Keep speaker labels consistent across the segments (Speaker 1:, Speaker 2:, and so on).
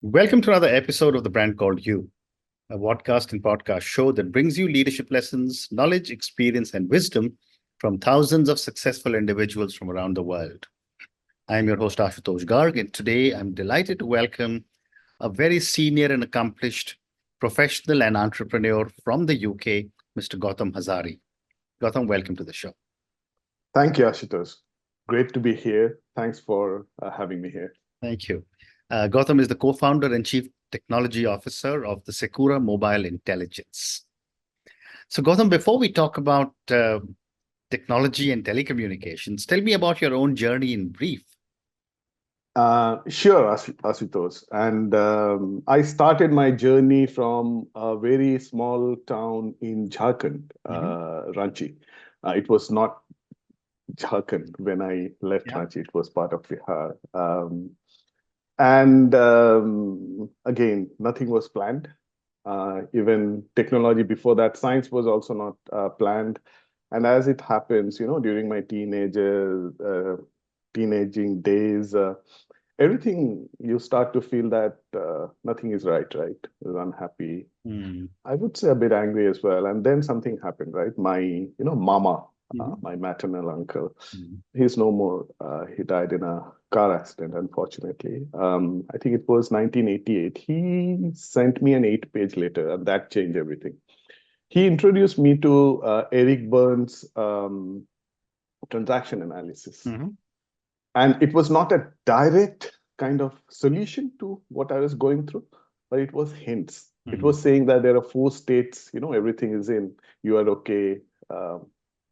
Speaker 1: Welcome to another episode of The Brand Called You, a podcast and podcast show that brings you leadership lessons, knowledge, experience, and wisdom from thousands of successful individuals from around the world. I am your host, Ashutosh Garg, and today I'm delighted to welcome a very senior and accomplished professional and entrepreneur from the UK, Mr. Gautam Hazari. Gautam, welcome to the show.
Speaker 2: Thank you, Ashutosh. Great to be here. Thanks for having me here.
Speaker 1: Thank you. Gautam is the co-founder and chief technology officer of the Sekura Mobile Intelligence. So, Gautam, before we talk about technology and telecommunications, tell me about your own journey in brief.
Speaker 2: Sure, Ashutosh. And I started my journey from a very small town in Jharkhand, Ranchi. It was not Jharkhand when I left Ranchi. It was part of Bihar. Again, nothing was planned. Even technology before that, science was also not planned. And as it happens, during my teenaging days, everything, you start to feel that nothing is right? You're unhappy. I would say a bit angry as well. And then something happened, right? My, mama, my maternal uncle, he's no more. He died in a car accident, unfortunately. I think it was 1988. He sent me an 8-page letter, and that changed everything. He introduced me to Eric Burns' transaction analysis. And it was not a direct kind of solution to what I was going through, but it was hints. It was saying that there are 4 states, everything is in, you are okay,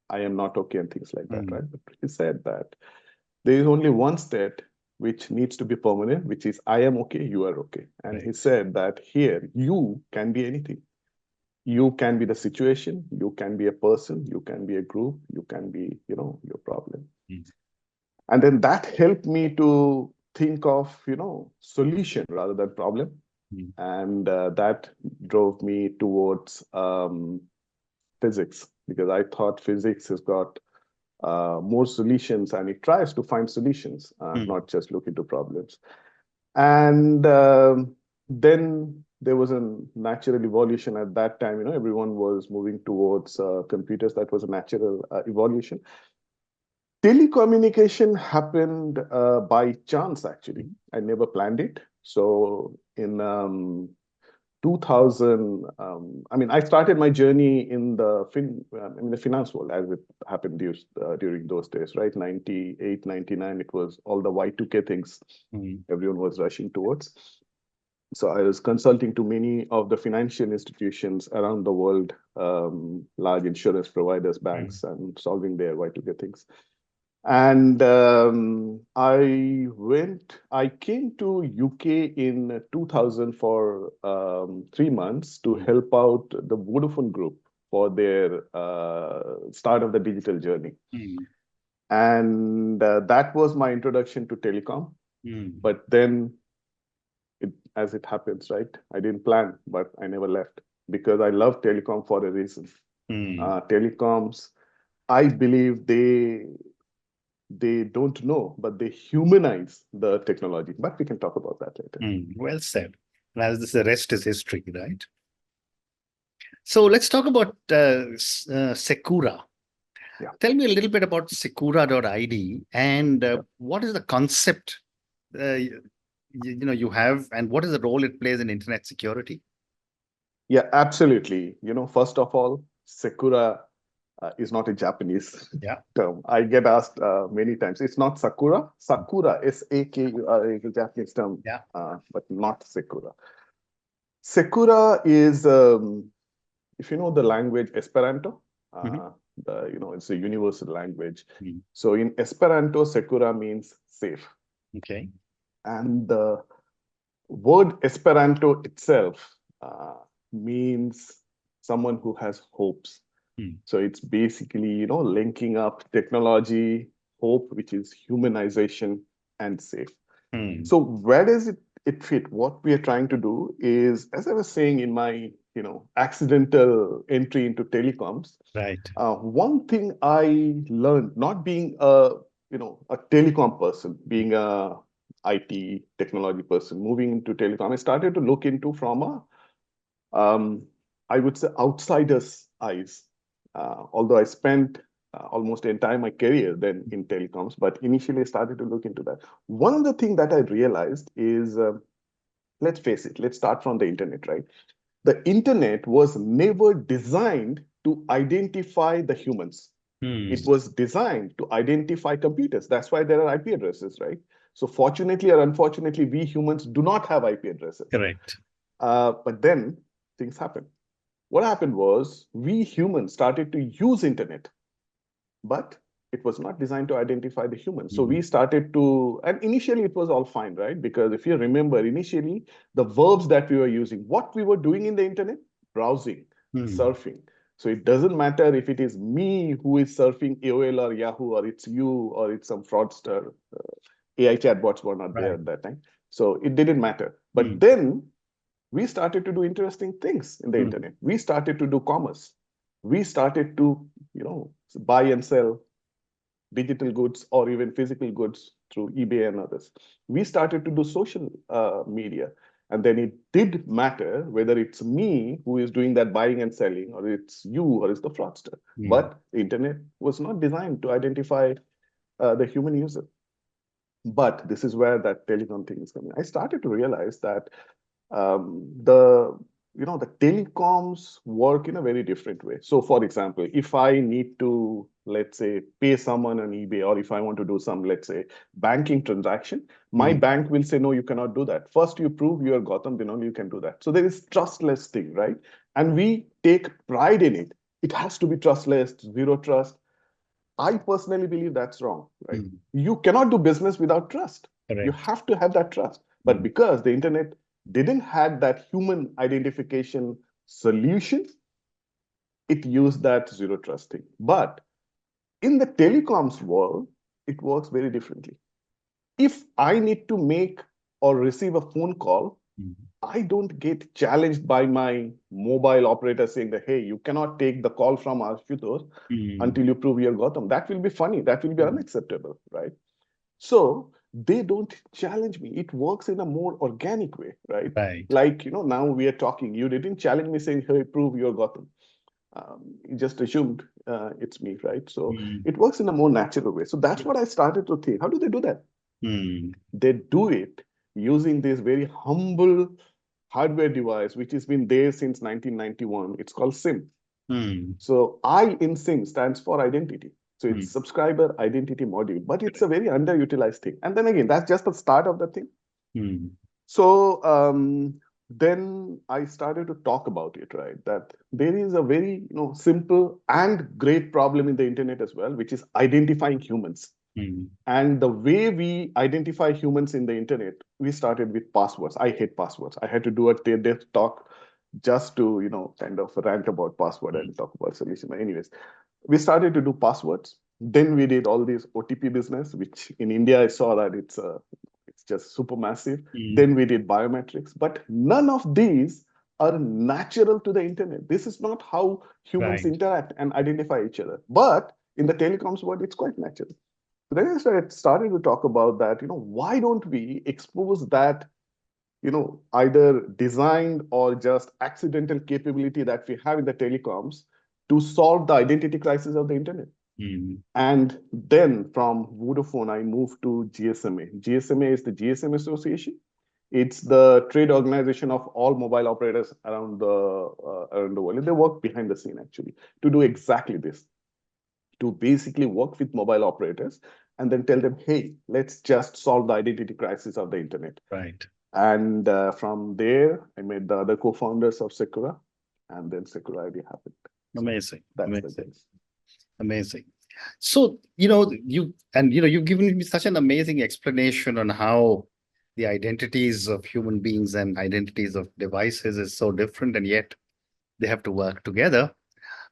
Speaker 2: I am not okay, and things like that, right? But he said that there is only one state which needs to be permanent, which is I am okay, you are okay. And he said that here, you can be anything. You can be the situation, you can be a person, you can be a group, you can be, your problem. And then that helped me to think of, solution rather than problem. And that drove me towards physics, because I thought physics has got more solutions, and it tries to find solutions, not just look into problems. And then there was a natural evolution at that time. Everyone was moving towards computers. That was a natural evolution. Telecommunication happened by chance, actually. I never planned it. So in 2000, I started my journey in the finance world, as it happened during those days, right? 98, 99, it was all the Y2K things everyone was rushing towards. So I was consulting to many of the financial institutions around the world, large insurance providers, banks, and solving their Y2K things. And I came to UK in 2000 for 3 months to help out the Vodafone Group for their start of the digital journey. And that was my introduction to telecom. But then, as it happens, right? I didn't plan, but I never left, because I love telecom for a reason. Telecoms, I believe they don't know, but they humanize the technology. But we can talk about that later.
Speaker 1: Well said. And as the rest is history, right? So let's talk about Sekura. Tell me a little bit about Sekura.id and what is the concept you have, and what is the role it plays in internet security?
Speaker 2: Yeah, absolutely. First of all, Sekura is not a Japanese term. I get asked many times. It's not Sakura. Sakura, Sakura, is a Japanese term, but not Sekura. Sekura is, if you know the language Esperanto, it's a universal language. So in Esperanto, Sekura means safe.
Speaker 1: Okay.
Speaker 2: And the word Esperanto itself means someone who has hopes. So it's basically, linking up technology, hope, which is humanization, and safe. So where does it fit? What we are trying to do is, as I was saying in my, accidental entry into telecoms,
Speaker 1: right?
Speaker 2: One thing I learned, not being a telecom person, being a IT technology person moving into telecom, I started to look into from I would say outsider's eyes. Although I spent almost the entire my career then in telecoms, but initially I started to look into that. One of the things that I realized is, let's face it, let's start from the internet, right? The internet was never designed to identify the humans. It was designed to identify computers. That's why there are IP addresses, right? So fortunately or unfortunately, we humans do not have IP addresses.
Speaker 1: Correct.
Speaker 2: But then things happen. What happened was we humans started to use internet, but it was not designed to identify the human. So we started to, and initially it was all fine, right? Because if you remember, initially the verbs that we were using, what we were doing in the internet, browsing, surfing. So it doesn't matter if it is me who is surfing AOL or Yahoo, or it's you, or it's some fraudster. AI chatbots were not there at that time. So it didn't matter. But then we started to do interesting things in the internet. We started to do commerce. We started to, buy and sell digital goods or even physical goods through eBay and others. We started to do social media. And then it did matter whether it's me who is doing that buying and selling, or it's you, or it's the fraudster. But the internet was not designed to identify the human user. But this is where that telecom thing is coming. I started to realize that the telecoms work in a very different way. So for example, if I need to, let's say, pay someone on eBay, or if I want to do some, let's say, banking transaction, my bank will say, no, you cannot do that. First you prove you are Gautam, then only you can do that. So there is trustless thing, right? And we take pride in it. It has to be trustless, zero trust. I personally believe that's wrong, right? You cannot do business without trust.
Speaker 1: Correct.
Speaker 2: You have to have that trust. But because the internet didn't have that human identification solution, it used that zero trust thing. But in the telecoms world, it works very differently. If I need to make or receive a phone call, I don't get challenged by my mobile operator saying that, hey, you cannot take the call from Ashutosh until you prove you're Gautam. That will be funny. That will be unacceptable, right? So they don't challenge me. It works in a more organic way, right?
Speaker 1: Right.
Speaker 2: Like, now we are talking. You didn't challenge me saying, hey, prove you're Gautam. You just assumed it's me, right? So it works in a more natural way. So that's what I started to think. How do they do that? They do it using this very humble hardware device, which has been there since 1991. It's called SIM. So I in SIM stands for identity. So it's subscriber identity module, but it's a very underutilized thing. And then again, that's just the start of the thing. So then I started to talk about it, right? That there is a very simple and great problem in the internet as well, which is identifying humans. And the way we identify humans in the internet, we started with passwords. I hate passwords. I had to do a TED talk just to, kind of rant about password and talk about solution. But anyways, we started to do passwords. Then we did all this OTP business, which in India, I saw that it's just super massive. Then we did biometrics, but none of these are natural to the internet. This is not how humans interact and identify each other. But in the telecoms world, it's quite natural. Then I started to talk about that, why don't we expose that, either designed or just accidental capability that we have in the telecoms to solve the identity crisis of the internet. And then from Vodafone, I moved to GSMA. GSMA is the GSM Association. It's the trade organization of all mobile operators around the world. And they work behind the scene, actually, to do exactly this, to basically work with mobile operators and then tell them, hey, let's just solve the identity crisis of the internet.
Speaker 1: Right.
Speaker 2: And from there, I met the other co-founders of Sekura, and then Sekura.id happened.
Speaker 1: Amazing.
Speaker 2: That's
Speaker 1: Amazing.
Speaker 2: the case.
Speaker 1: Amazing. So, you've given me such an amazing explanation on how the identities of human beings and identities of devices is so different, and yet they have to work together.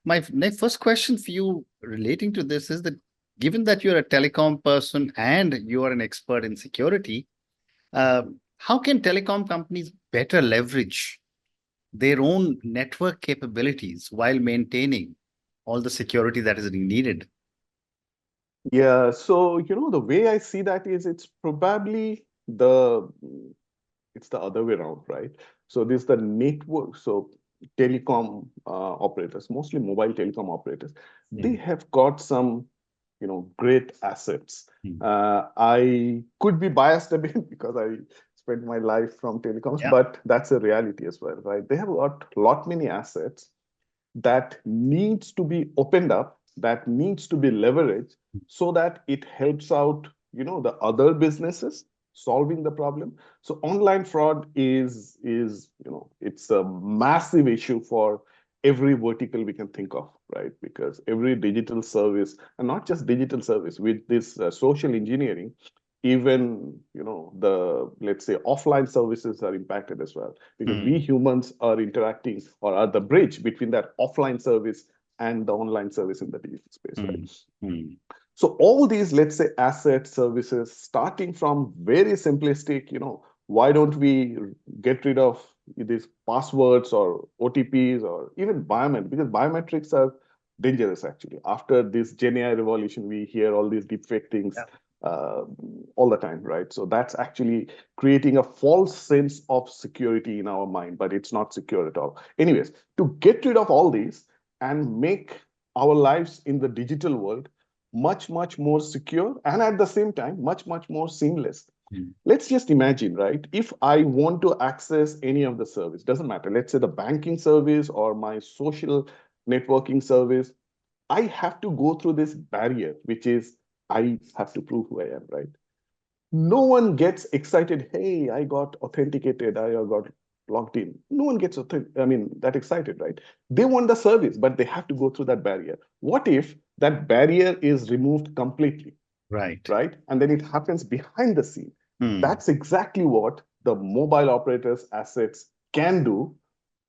Speaker 1: My first question for you relating to this is that given that you're a telecom person and you are an expert in security, how can telecom companies better leverage their own network capabilities while maintaining all the security that is needed?
Speaker 2: Yeah, so the way I see that is it's probably the it's the other way around, right? So this the network. So telecom operators, mostly mobile telecom operators, they have got some, great assets. I could be biased a bit because I spent my life from telecoms,
Speaker 1: Yeah.
Speaker 2: but that's a reality as well, right? They have got lot many assets that needs to be opened up, that needs to be leveraged so that it helps out, the other businesses solving the problem. So online fraud is, it's a massive issue for every vertical we can think of, right? Because every digital service, and not just digital service, with this social engineering, even the, let's say, offline services are impacted as well, because we humans are interacting or are the bridge between that offline service and the online service in the digital space, right? So all these, let's say, asset services, starting from very simplistic, why don't we get rid of these passwords or OTPs or even biometrics, because biometrics are dangerous actually. After this Gen AI revolution, we hear all these deepfake things uh, all the time, right? So that's actually creating a false sense of security in our mind, but it's not secure at all. Anyways, to get rid of all these and make our lives in the digital world much, much more secure and at the same time, much, much more seamless. Let's just imagine, right? If I want to access any of the service, doesn't matter. Let's say the banking service or my social networking service, I have to go through this barrier, which is I have to prove who I am, right? No one gets excited. Hey, I got authenticated. I got logged in. No one gets that excited, right? They want the service, but they have to go through that barrier. What if that barrier is removed completely,
Speaker 1: Right.
Speaker 2: right? And then it happens behind the scene.
Speaker 1: Hmm.
Speaker 2: That's exactly what the mobile operators' assets can do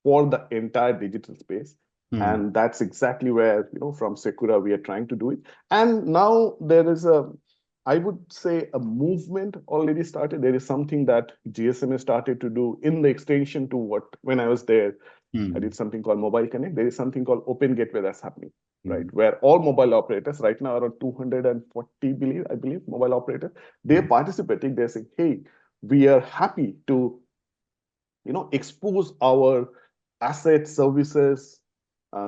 Speaker 2: for the entire digital space. And that's exactly where, from Sekura, we are trying to do it. And now there is I would say, a movement already started. There is something that GSMA started to do in the extension to what, when I was there, I did something called Mobile Connect. There is something called Open Gateway that's happening, right? Where all mobile operators, right now around 240, I believe, mobile operators, they're participating. They're saying, hey, we are happy to, expose our assets, services,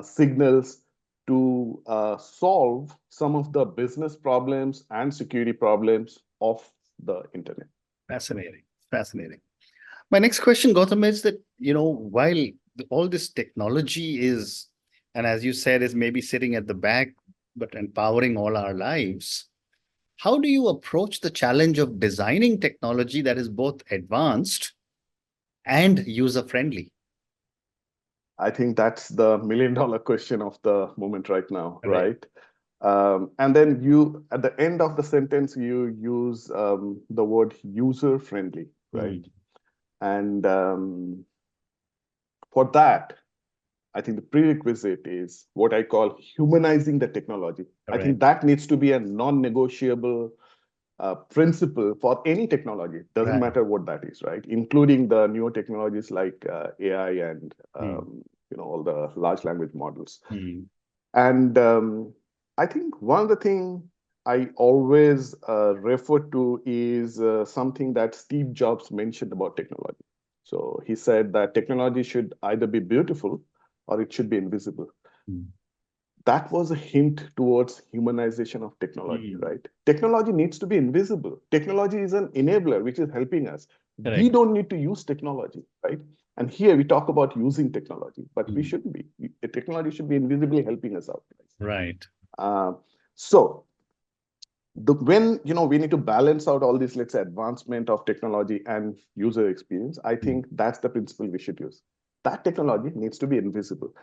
Speaker 2: signals to solve some of the business problems and security problems of the internet.
Speaker 1: Fascinating. Fascinating. My next question, Gautam, is that, while all this technology is, and as you said, is maybe sitting at the back, but empowering all our lives, how do you approach the challenge of designing technology that is both advanced and user friendly?
Speaker 2: I think that's the million-dollar question of the moment right now,
Speaker 1: Right.
Speaker 2: right? And then you, at the end of the sentence, you use the word user-friendly, right? And for that, I think the prerequisite is what I call humanizing the technology. I think
Speaker 1: Correct.
Speaker 2: that needs to be a non-negotiable principle for any technology. Doesn't
Speaker 1: Right.
Speaker 2: matter what that is, right? Including the newer technologies like AI and all the large language models. And I think one of the things I always refer to is something that Steve Jobs mentioned about technology. So he said that technology should either be beautiful or it should be invisible. That was a hint towards humanization of technology, right? Technology needs to be invisible. Technology is an enabler which is helping us. We
Speaker 1: Correct.
Speaker 2: don't need to use technology, right? And here we talk about using technology, but we shouldn't be. The technology should be invisibly helping us out.
Speaker 1: Right.
Speaker 2: Uh, so when we need to balance out all this, let's say, advancement of technology and user experience, I think that's the principle we should use. That technology needs to be invisible.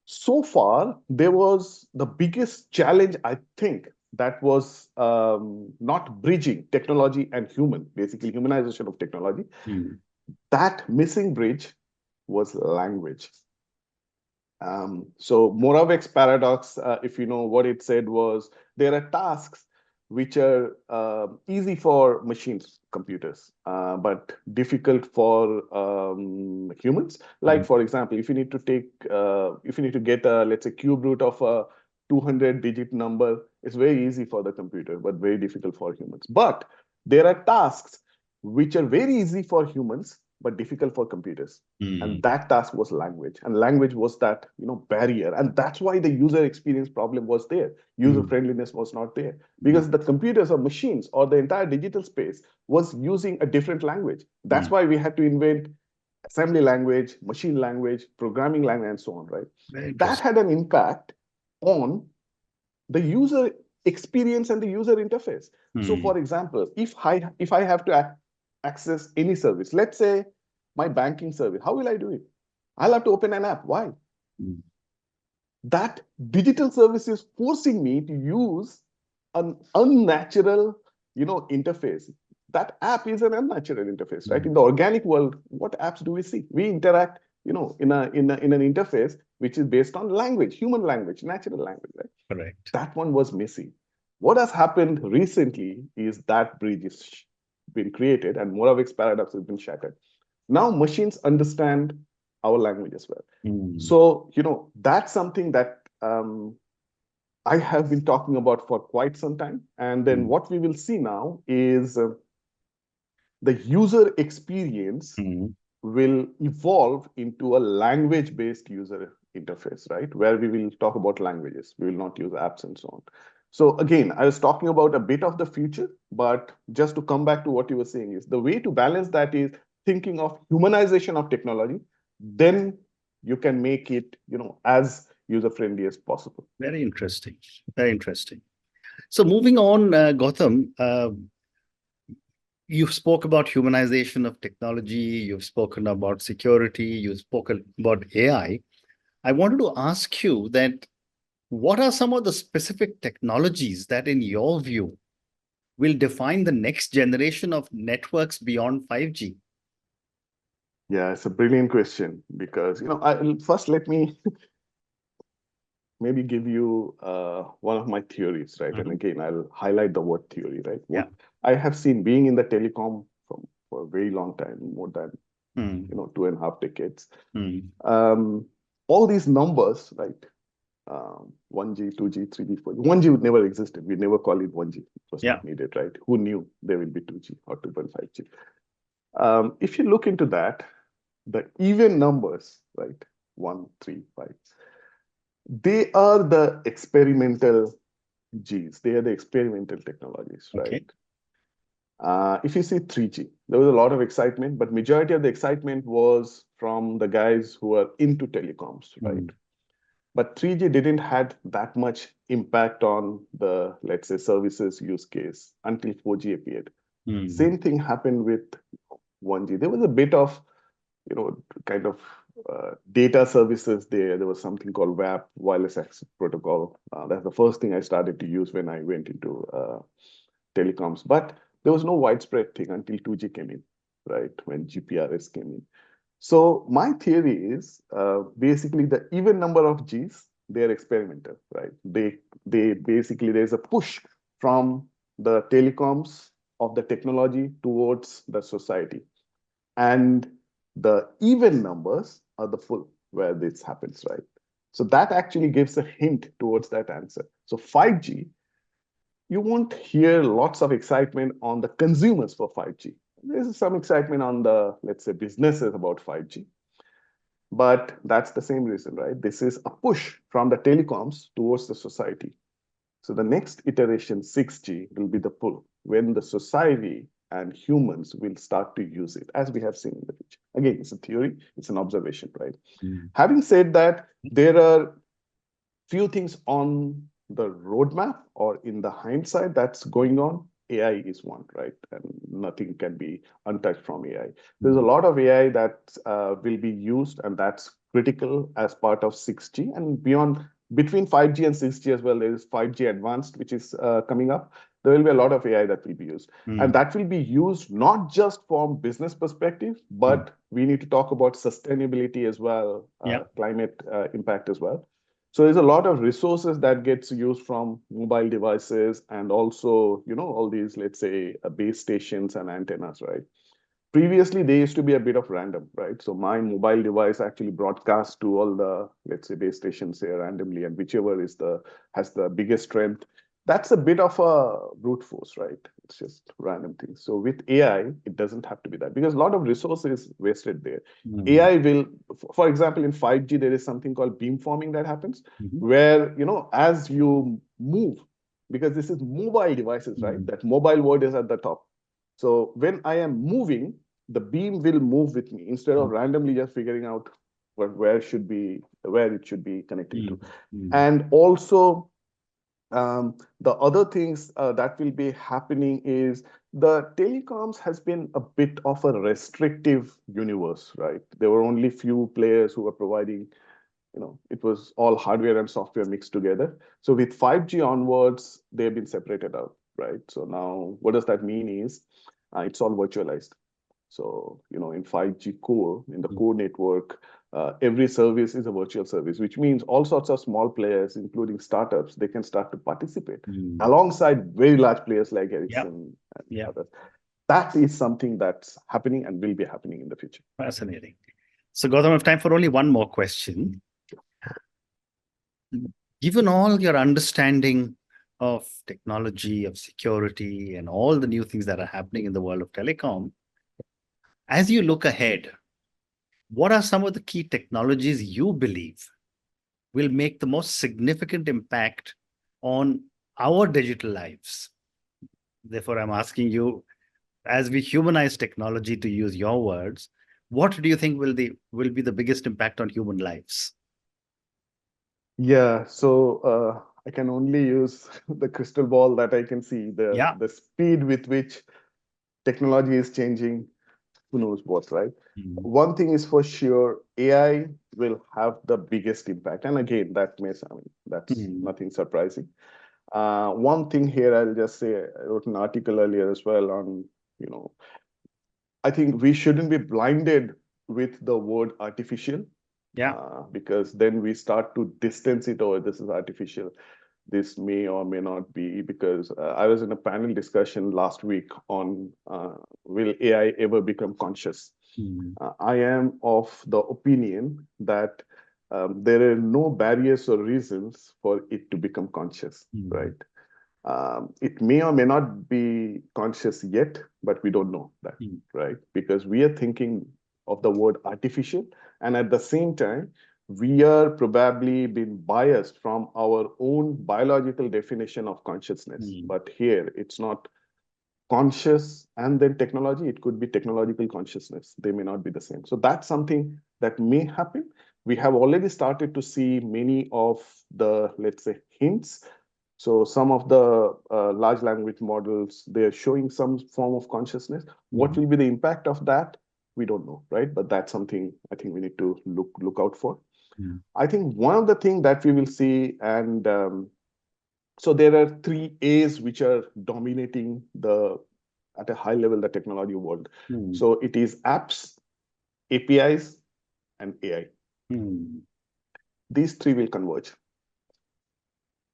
Speaker 2: So far, there was the biggest challenge, I think, that was not bridging technology and human, basically humanization of technology. That missing bridge was language. So Moravec's paradox, if you know what it said, was there are tasks which are easy for machines, computers, but difficult for humans. Like, for example, if you need to get a, let's say, cube root of a 200-digit number, it's very easy for the computer, but very difficult for humans. But there are tasks which are very easy for humans, but difficult for computers. And that task was language. And language was that, barrier. And that's why the user experience problem was there. User friendliness was not there. Because the computers or machines or the entire digital space was using a different language. That's why we had to invent assembly language, machine language, programming language, and so on, right? That had an impact on the user experience and the user interface. So for example, if I have to access any service, let's say my banking service, how will I do it? I'll have to open an app. Why? That digital service is forcing me to use an unnatural, interface. That app is an unnatural interface, right? In the organic world, what apps do we see? We interact, in an interface which is based on language, human language, natural language, right?
Speaker 1: Correct.
Speaker 2: That one was missing. What has happened recently is that bridge has been created and Moravec's paradox has been shattered. Now machines understand our language as well. So, that's something that I have been talking about for quite some time. And then what we will see now is the user experience will evolve into a language-based user interface, right? Where we will talk about languages. We will not use apps and so on. So again, I was talking about a bit of the future, but just to come back to what you were saying is the way to balance that is thinking of humanization of technology, then you can make it, as user-friendly as possible.
Speaker 1: Very interesting. Very interesting. So moving on, Gautam, you've spoke about humanization of technology. You've spoken about security. You've spoken about AI. I wanted to ask you that what are some of the specific technologies that, in your view, will define the next generation of networks beyond 5G?
Speaker 2: Yeah, it's a brilliant question because, first let me maybe give you one of my theories, right? And again, I'll highlight the word theory, right? What I have seen being in the telecom for a very long time, more than 2.5 decades. All these numbers, right? 1G, 2G, 3G, 4G. 1G would never existed. We never call it 1G. It was not needed, right? Who knew there will be 2G or 2.5G? If you look into that, the even numbers, right? 1, 3, 5. They are the experimental Gs. They are the experimental technologies, right? If you see 3G, there was a lot of excitement, but majority of the excitement was from the guys who are into telecoms, right? But 3G didn't had that much impact on the, let's say, services use case until 4G appeared. Same thing happened with 1G. There was a bit of, kind of data services there. There was something called WAP, Wireless Access Protocol. That's the first thing I started to use when I went into telecoms. But there was no widespread thing until 2G came in, right? When GPRS came in. So my theory is basically the even number of Gs, they're experimental, right? They basically, there's a push from the telecoms of the technology towards the society. And the even numbers are the full where this happens, right? So that actually gives a hint towards that answer. So 5G, you won't hear lots of excitement on the consumers for 5G. There's some excitement on the, let's say, businesses about 5G. But that's the same reason, right? This is a push from the telecoms towards the society. So the next iteration, 6G, will be the pull when the society and humans will start to use it, as we have seen in the future. Again, it's a theory, it's an observation, right? Having said that, there are few things on the roadmap or in the hindsight that's going on. AI is one, right? And nothing can be untouched from AI. There's a lot of AI that will be used, and that's critical as part of 6G and beyond. Between 5G and 6G as well, there is 5G advanced, which is coming up. There will be a lot of AI that will be used. And that will be used not just from business perspective, but we need to talk about sustainability as well, climate impact as well. So there's a lot of resources that gets used from mobile devices and also, all these, let's say, base stations and antennas, right? Previously, they used to be a bit of random, right? So my mobile device actually broadcasts to all the, let's say, base stations here randomly, and whichever has the biggest strength, That's a bit of a brute force, right? It's just random things. So with AI, it doesn't have to be that because a lot of resources wasted there. AI will, for example, in 5G, there is something called beamforming that happens where, as you move, because this is mobile devices, right? That mobile word is at the top. So when I am moving, the beam will move with me instead of randomly just figuring out where it should be connecting to. And also, the other things that will be happening is the telecoms has been a bit of a restrictive universe, right? There were only few players who were providing, it was all hardware and software mixed together. So with 5G onwards, they've been separated out, right? So now what does that mean is it's all virtualized. So, in 5G core, in the core network, every service is a virtual service, which means all sorts of small players, including startups, they can start to participate alongside very large players like Ericsson and others. That is something that's happening and will be happening in the future.
Speaker 1: Fascinating. So, Gautam, I have time for only one more question. Given all your understanding of technology, of security, and all the new things that are happening in the world of telecom, as you look ahead, what are some of the key technologies you believe will make the most significant impact on our digital lives? Therefore, I'm asking you, as we humanize technology, to use your words, what do you think will be the biggest impact on human lives?
Speaker 2: Yeah, so I can only use the crystal ball that I can see, the speed with which technology is changing. Who knows what, right? One thing is for sure, AI will have the biggest impact. And again, that's nothing surprising. One thing here, I'll just say, I wrote an article earlier as well on, I think we shouldn't be blinded with the word artificial. Because then we start to distance it, or this is artificial. This may or may not be, because I was in a panel discussion last week on will AI ever become conscious? I am of the opinion that there are no barriers or reasons for it to become conscious, right? It may or may not be conscious yet, but we don't know that, right? Because we are thinking of the word artificial, and at the same time, we are probably being biased from our own biological definition of consciousness. But here, it's not conscious and then technology, it could be technological consciousness. They may not be the same. So that's something that may happen. We have already started to see many of the, let's say, hints. So some of the large language models, they're showing some form of consciousness. What will be the impact of that? We don't know, right? But that's something I think we need to look out for. I think one of the things that we will see, and so there are 3 A's which are dominating at a high level, the technology world. So it is apps, APIs, and AI. These 3 will converge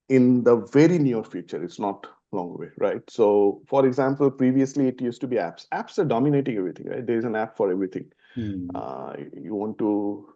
Speaker 2: in the very near future. It's not long away, right? So for example, previously it used to be apps. Apps are dominating everything, right? There's an app for everything. You want to,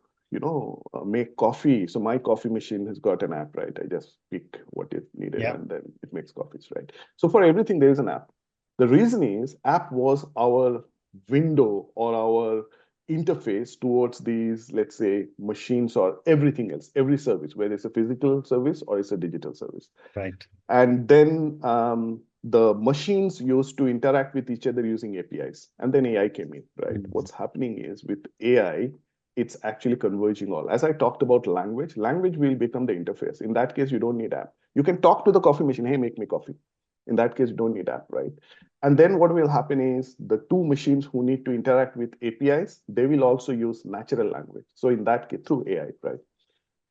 Speaker 2: make coffee. So my coffee machine has got an app, right? I just pick what is needed and then it makes coffees, right? So for everything, there is an app. The reason is app was our window or our interface towards these, let's say, machines or everything else, every service, whether it's a physical service or it's a digital service.
Speaker 1: Right.
Speaker 2: And then the machines used to interact with each other using APIs. And then AI came in, right? What's happening is with AI, it's actually converging all. As I talked about language will become the interface. In that case, you don't need app. You can talk to the coffee machine, hey, make me coffee. In that case, you don't need app, right? And then what will happen is the 2 machines who need to interact with APIs, they will also use natural language. So in that case, through AI, right?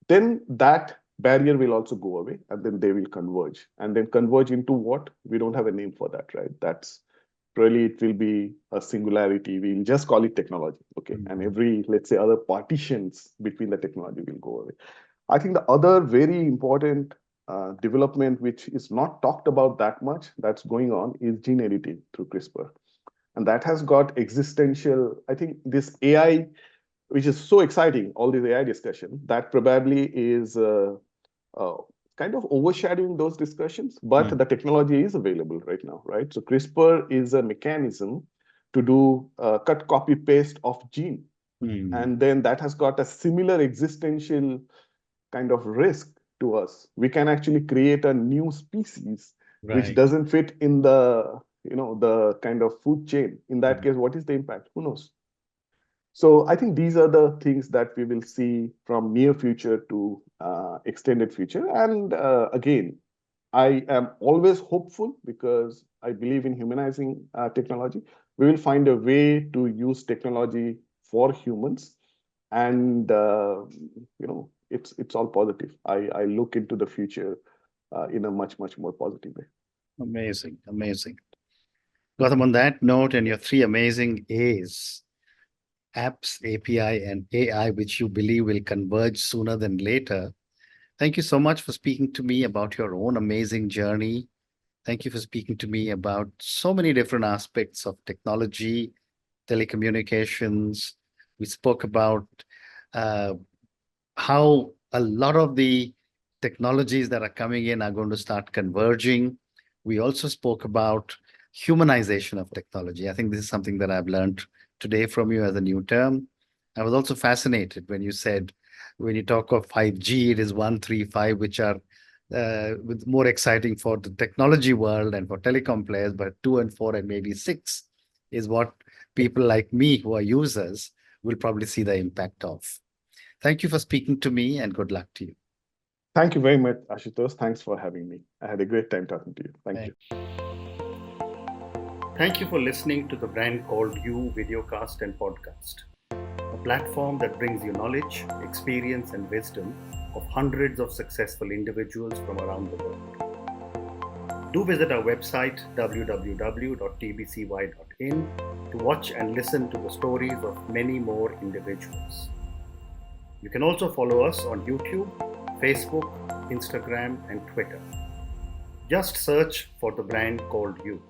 Speaker 2: Then that barrier will also go away, and then they will converge. And then converge into what? We don't have a name for that, right? That's really, it will be a singularity. We'll just call it technology, okay? And every, let's say, other partitions between the technology will go away. I think the other very important development, which is not talked about that much, that's going on, is gene editing through CRISPR. And that has got existential, I think this AI, which is so exciting, all this AI discussion, that probably is kind of overshadowing those discussions, but
Speaker 1: Mm.
Speaker 2: the technology is available right now, right? So CRISPR is a mechanism to do cut, copy, paste of gene.
Speaker 1: Mm.
Speaker 2: And then that has got a similar existential kind of risk to us. We can actually create a new species which
Speaker 1: Right.
Speaker 2: doesn't fit in the kind of food chain. In that case, what is the impact? Who knows? So I think these are the things that we will see from near future to extended future. And again, I am always hopeful because I believe in humanizing technology. We will find a way to use technology for humans, and it's all positive. I look into the future in a much more positive way.
Speaker 1: Amazing. Amazing. Gautam, on that note, and your three amazing A's, apps, API, and AI, which you believe will converge sooner than later. Thank you so much for speaking to me about your own amazing journey. Thank you for speaking to me about so many different aspects of technology, telecommunications. We spoke about uh, how a lot of the technologies that are coming in are going to start converging. We also spoke about humanization of technology. I think this is something that I've learned today from you as a new term. I was also fascinated when you said, when you talk of 5G, it is 135, which are with more exciting for the technology world and for telecom players, but 2 and 4 and maybe 6 is what people like me who are users will probably see the impact of. Thank you for speaking to me and good luck to you.
Speaker 2: Thank you very much, Ashutosh. Thanks for having me. I had a great time talking to you. Thank you.
Speaker 1: Thank you for listening to the Brand Called You videocast and podcast, a platform that brings you knowledge, experience, and wisdom of hundreds of successful individuals from around the world. Do visit our website www.tbcy.in to watch and listen to the stories of many more individuals. You can also follow us on YouTube, Facebook, Instagram, and Twitter. Just search for the Brand Called You.